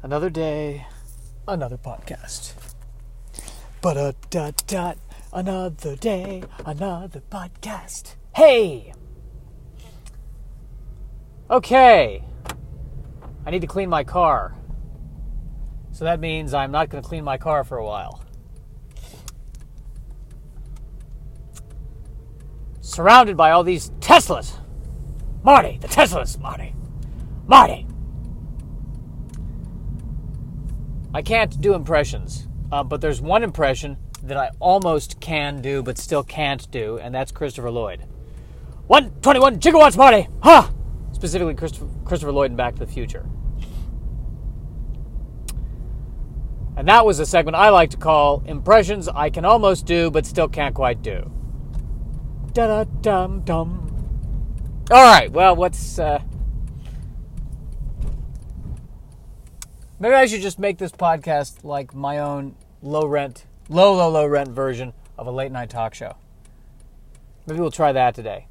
Another day, another podcast. But another day, another podcast. Hey! Okay. I need to clean my car. So that means I'm not going to clean my car for a while. Surrounded by all these Teslas. Marty, the Teslas, Marty. I can't do impressions, but there's one impression that I almost can do, but still can't do, and that's Christopher Lloyd. 121 gigawatts, Marty! Ha! Specifically, Christopher Lloyd in Back to the Future. And that was a segment I like to call Impressions I Can Almost Do, but Still Can't Quite Do. Da-da-dum-dum. All right, well, what's... Maybe I should just make this podcast like my own low rent version of a late night talk show. Maybe we'll try that today.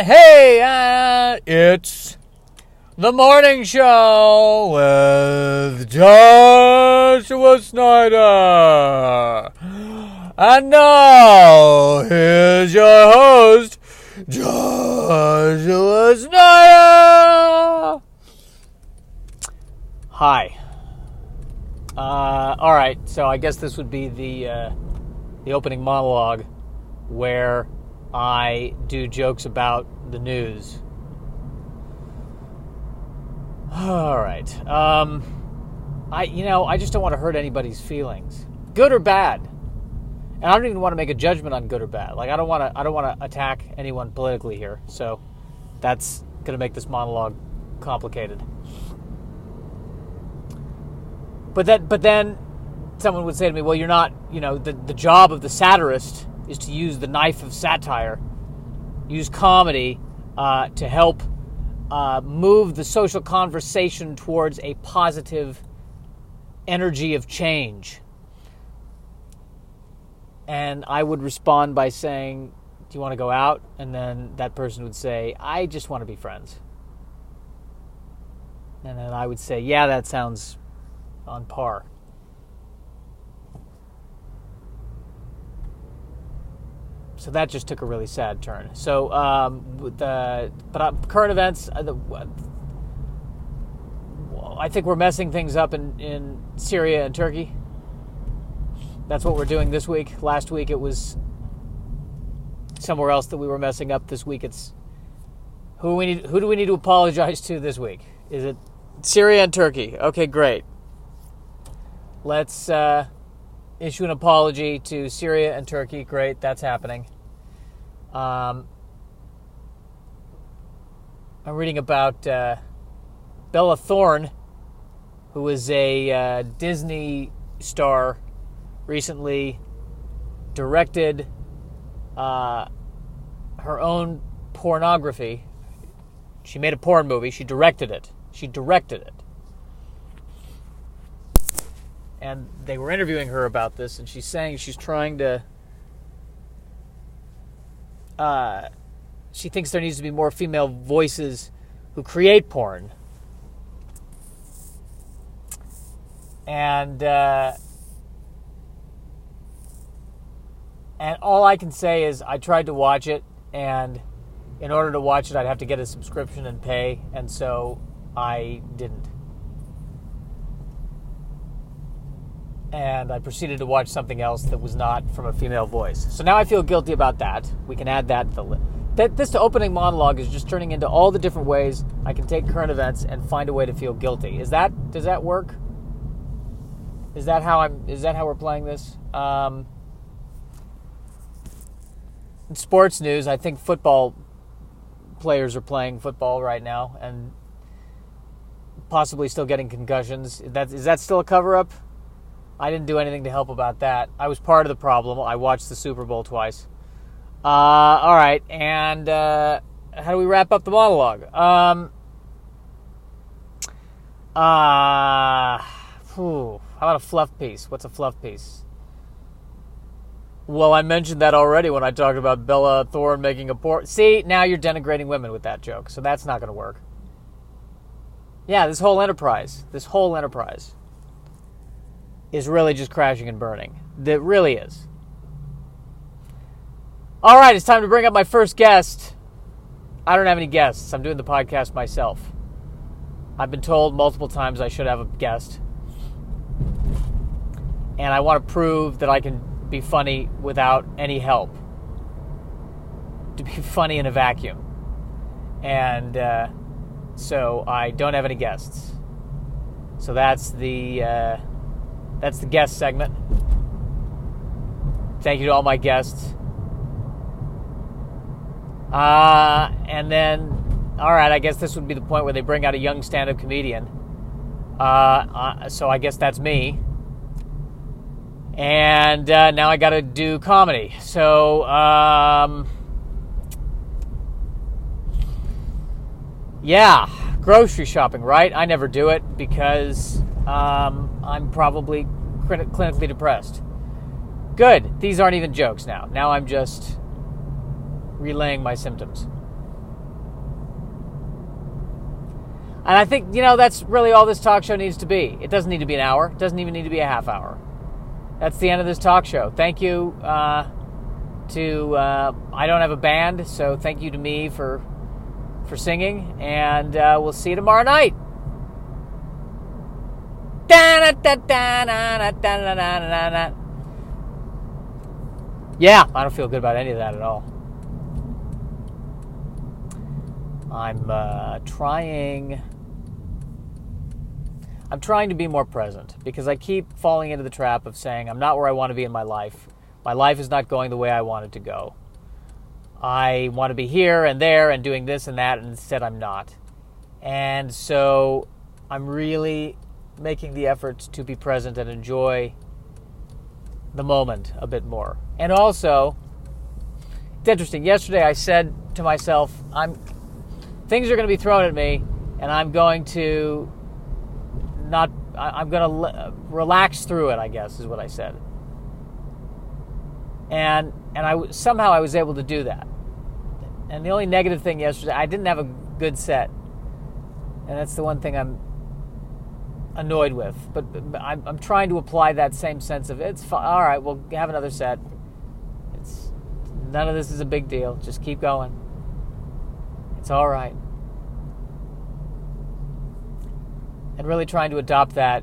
Hey, it's the morning show with Joshua Snyder. And now, here's your host, Joshua Snyder. Hi. All right. So I guess this would be the opening monologue where I do jokes about the news. All right. I just don't want to hurt anybody's feelings, good or bad. And I don't even want to make a judgment on good or bad. Like I don't want to attack anyone politically here. So that's going to make this monologue complicated. But then someone would say to me, well, you're not, the job of the satirist is to use the knife of satire, use comedy to help move the social conversation towards a positive energy of change. And I would respond by saying, do you want to go out? And then that person would say, I just want to be friends. And then I would say, yeah, that sounds on par. So that just took a really sad turn. So, current events, I think we're messing things up in Syria and Turkey. That's what we're doing this week. Last week it was somewhere else that we were messing up. This week it's who do we need to apologize to this week? Is it Syria and Turkey? Okay, great. Let's issue an apology to Syria and Turkey. Great, that's happening. I'm reading about Bella Thorne, who is a Disney star, recently directed her own pornography. She made a porn movie. She directed it. And they were interviewing her about this, and she's saying she's trying to... she thinks there needs to be more female voices who create porn. And all I can say is I tried to watch it, and in order to watch it, I'd have to get a subscription and pay, and so I didn't. And I proceeded to watch something else that was not from a female voice. So now I feel guilty about that. We can add that to the list. This opening monologue is just turning into all the different ways I can take current events and find a way to feel guilty. Does that work? Is that how we're playing this? In sports news, I think football players are playing football right now and possibly still getting concussions. Is that still a cover-up? I didn't do anything to help about that. I was part of the problem. I watched the Super Bowl twice. All right, and how do we wrap up the monologue? How about a fluff piece? What's a fluff piece? Well, I mentioned that already when I talked about Bella Thorne making a porn. See, now you're denigrating women with that joke, so that's not going to work. Yeah, this whole enterprise is really just crashing and burning. It really is. All right, it's time to bring up my first guest. I don't have any guests. I'm doing the podcast myself. I've been told multiple times I should have a guest. And I want to prove that I can be funny without any help. To be funny in a vacuum. And so I don't have any guests. So that's the guest segment. Thank you to all my guests. And then, all right, I guess this would be the point where they bring out a young stand-up comedian. So I guess that's me. And now I got to do comedy. So, yeah, grocery shopping, right? I never do it because I'm probably clinically depressed. Good. These aren't even jokes now. Now I'm just relaying my symptoms. And I think, that's really all this talk show needs to be. It doesn't need to be an hour. It doesn't even need to be a half hour. That's the end of this talk show. Thank you I don't have a band, so thank you to me for singing, and we'll see you tomorrow night. Yeah, I don't feel good about any of that at all. I'm trying to be more present because I keep falling into the trap of saying I'm not where I want to be in my life. My life is not going the way I want it to go. I want to be here and there and doing this and that, and instead I'm not. And so I'm really making the effort to be present and enjoy the moment a bit more. And also, it's interesting. Yesterday I said to myself, things are going to be thrown at me, and I'm going to relax through it, I guess, is what I said. And somehow I was able to do that. And the only negative thing yesterday, I didn't have a good set. And that's the one thing I'm annoyed with. But I'm trying to apply that same sense of, it's fine. All right, we'll have another set. None of this is a big deal. Just keep going. It's all right. And really trying to adopt that.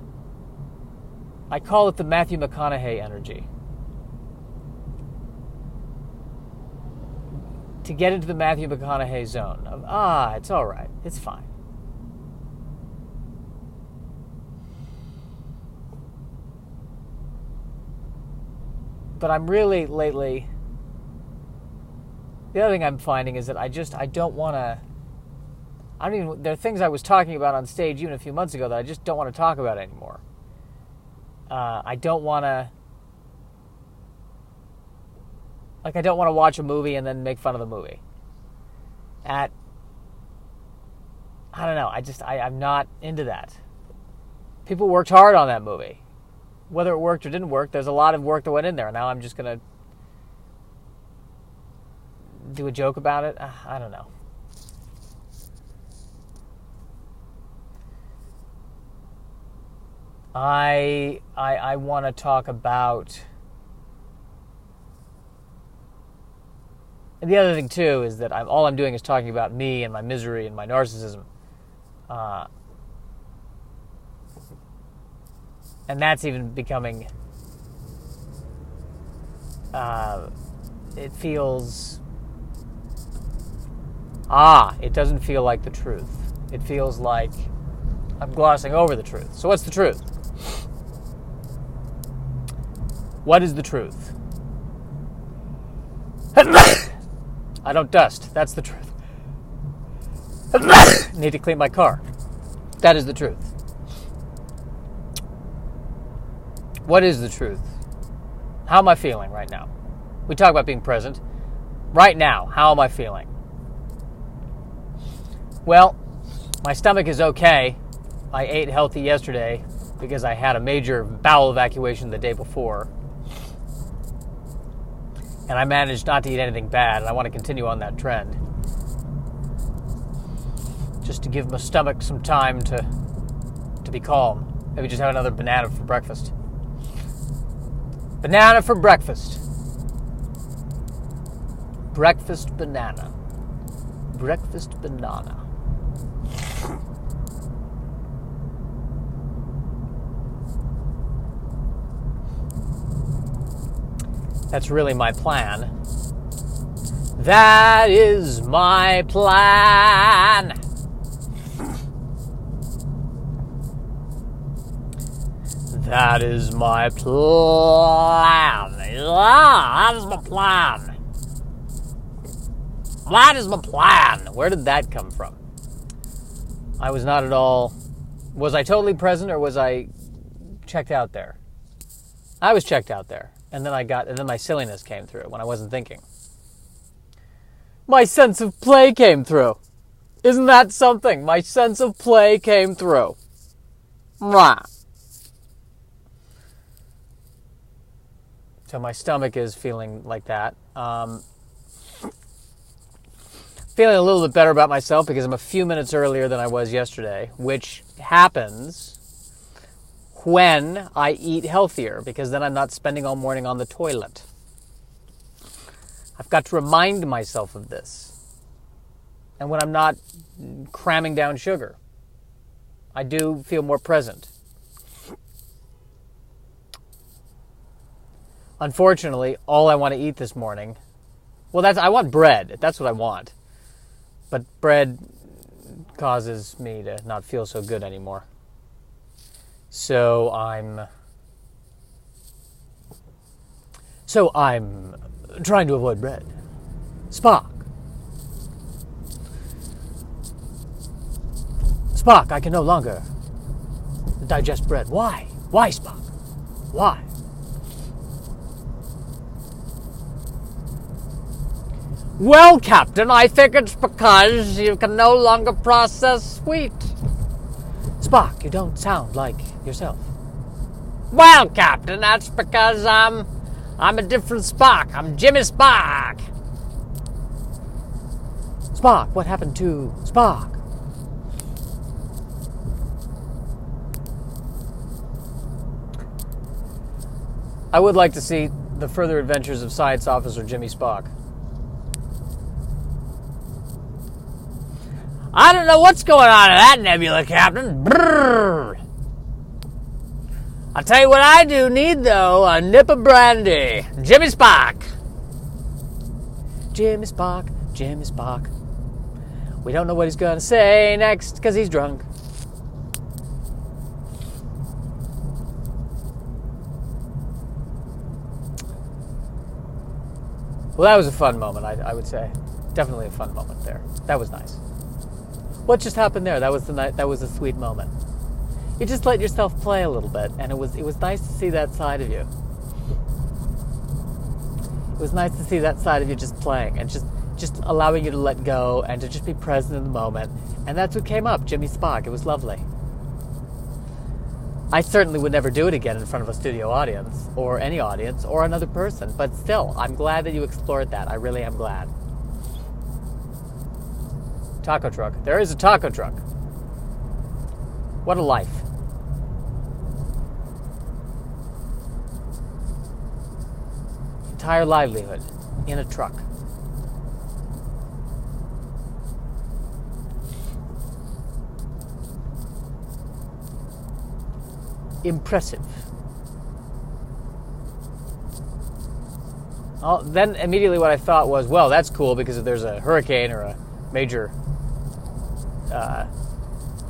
I call it the Matthew McConaughey energy. To get into the Matthew McConaughey zone of, it's all right. It's fine. But I'm really lately, the other thing I'm finding is that I don't want to, there are things I was talking about on stage even a few months ago that I just don't want to talk about anymore. I don't want to watch a movie and then make fun of the movie. I don't know, I'm not into that. People worked hard on that movie. Whether it worked or didn't work, there's a lot of work that went in there. Now I'm just going to do a joke about it. I don't know. I want to talk about... And the other thing, too, is that all I'm doing is talking about me and my misery and my narcissism. And that's even becoming... it feels... it doesn't feel like the truth. It feels like I'm glossing over the truth. So what's the truth? What is the truth? I don't dust. That's the truth. Need to clean my car. That is the truth. What is the truth? How am I feeling right now? We talk about being present. Right now, how am I feeling? Well, my stomach is okay. I ate healthy yesterday because I had a major bowel evacuation the day before. And I managed not to eat anything bad, and I want to continue on that trend. Just to give my stomach some time to to be calm. Maybe just have another banana for breakfast. Banana for breakfast. Breakfast banana. Breakfast banana. That's really my plan. That is my plan. That is my plan. That is my plan. That is my plan. Where did that come from? I was not at all... Was I totally present or was I checked out there? I was checked out there. And then my silliness came through when I wasn't thinking. My sense of play came through. Isn't that something? My sense of play came through. Mwah. So my stomach is feeling like that. Feeling a little bit better about myself because I'm a few minutes earlier than I was yesterday, which happens when I eat healthier, because then I'm not spending all morning on the toilet. I've got to remind myself of this. And when I'm not cramming down sugar, I do feel more present. Unfortunately, all I want to eat this morning, I want bread. That's what I want. But bread causes me to not feel so good anymore. So I'm trying to avoid bread. Spock, I can no longer digest bread. Why? Why, Spock? Why? Well, Captain, I think it's because you can no longer process wheat. Spock, you don't sound like yourself. Well, Captain, that's because I'm a different Spock. I'm Jimmy Spock. Spock, what happened to Spock? I would like to see the further adventures of Science Officer Jimmy Spock. I don't know what's going on in that nebula, Captain. Brrr. I'll tell you what I do need, though. A nip of brandy. Jimmy Spock. Jimmy Spock, Jimmy Spock. We don't know what he's going to say next because he's drunk. Well, that was a fun moment, I would say. Definitely a fun moment there. That was nice. What just happened there? That was a sweet moment. You just let yourself play a little bit, and it was nice to see that side of you. It was nice to see that side of you just playing and just allowing you to let go and to just be present in the moment. And that's what came up, Jimmy Spock. It was lovely. I certainly would never do it again in front of a studio audience or any audience or another person, but still, I'm glad that you explored that. I really am glad. Taco truck. There is a taco truck. What a life. Entire livelihood in a truck. Impressive. Then immediately what I thought was, well, that's cool because if there's a hurricane or a major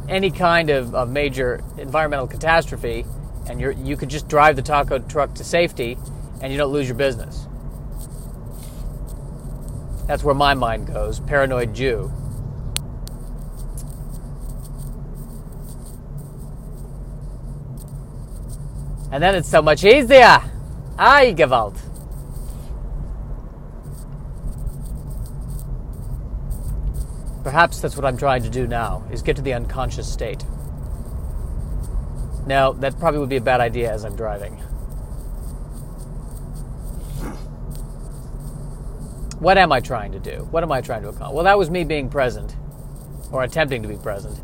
any kind of major environmental catastrophe, and you could just drive the taco truck to safety, and you don't lose your business. That's where my mind goes, paranoid Jew. And then it's so much easier. Gewalt. Perhaps that's what I'm trying to do now, is get to the unconscious state. Now, that probably would be a bad idea as I'm driving. What am I trying to do? What am I trying to accomplish? Well, that was me being present, or attempting to be present.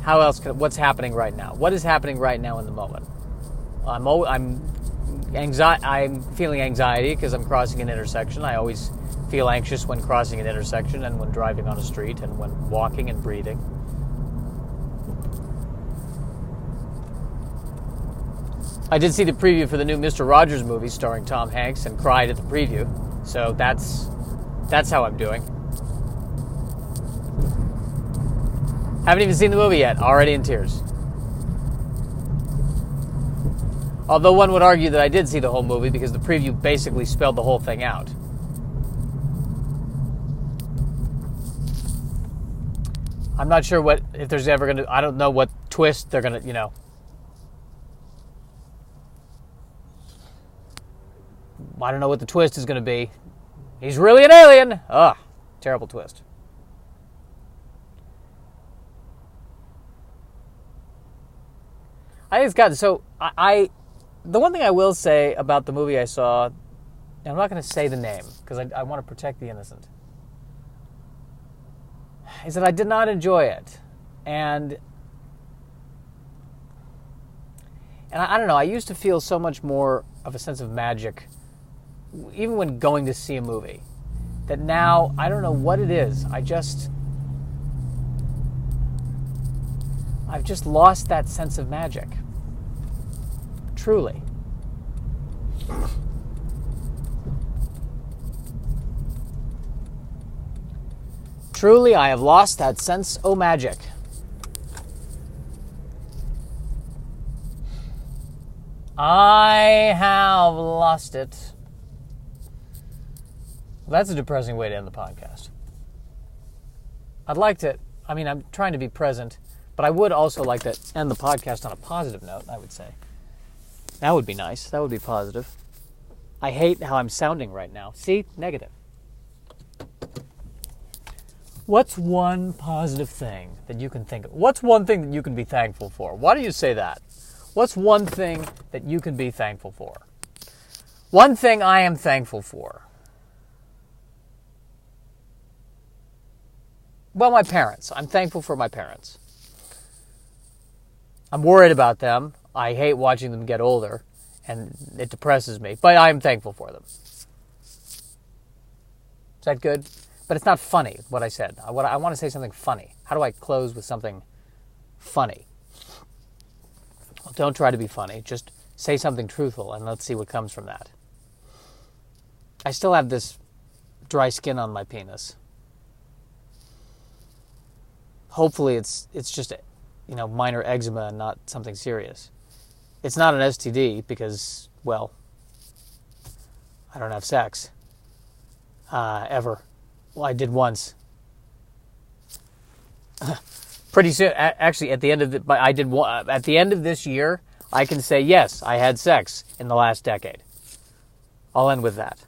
How else what's happening right now? What is happening right now in the moment? I'm feeling anxiety because I'm crossing an intersection. I always feel anxious when crossing an intersection and when driving on a street and when walking and breathing. I did see the preview for the new Mr. Rogers movie starring Tom Hanks and cried at the preview. So that's how I'm doing. Haven't even seen the movie yet. Already in tears. Although one would argue that I did see the whole movie because the preview basically spelled the whole thing out. I'm not sure if there's ever going to... I don't know what twist they're going to, I don't know what the twist is going to be. He's really an alien! Ugh, terrible twist. I think it's gotten so... The one thing I will say about the movie I saw, and I'm not going to say the name because I want to protect the innocent, is that I did not enjoy it. And I don't know, I used to feel so much more of a sense of magic, even when going to see a movie, that now, I don't know what it is. I've just lost that sense of magic. Truly. Truly, I have lost that sense of magic. I have lost it. Well, that's a depressing way to end the podcast. I'm trying to be present, but I would also like to end the podcast on a positive note, I would say. That would be nice. That would be positive. I hate how I'm sounding right now. See? Negative. What's one positive thing that you can think of? What's one thing that you can be thankful for? Why do you say that? What's one thing that you can be thankful for? One thing I am thankful for. Well, my parents. I'm thankful for my parents. I'm worried about them. I hate watching them get older, and it depresses me. But I'm thankful for them. Is that good? But it's not funny, what I said. I want to say something funny. How do I close with something funny? Well, don't try to be funny. Just say something truthful, and let's see what comes from that. I still have this dry skin on my penis. Hopefully it's just minor eczema and not something serious. It's not an STD because, well, I don't have sex. Ever. Well, I did once. Pretty soon, actually, at the end of this year, I can say, yes, I had sex in the last decade. I'll end with that.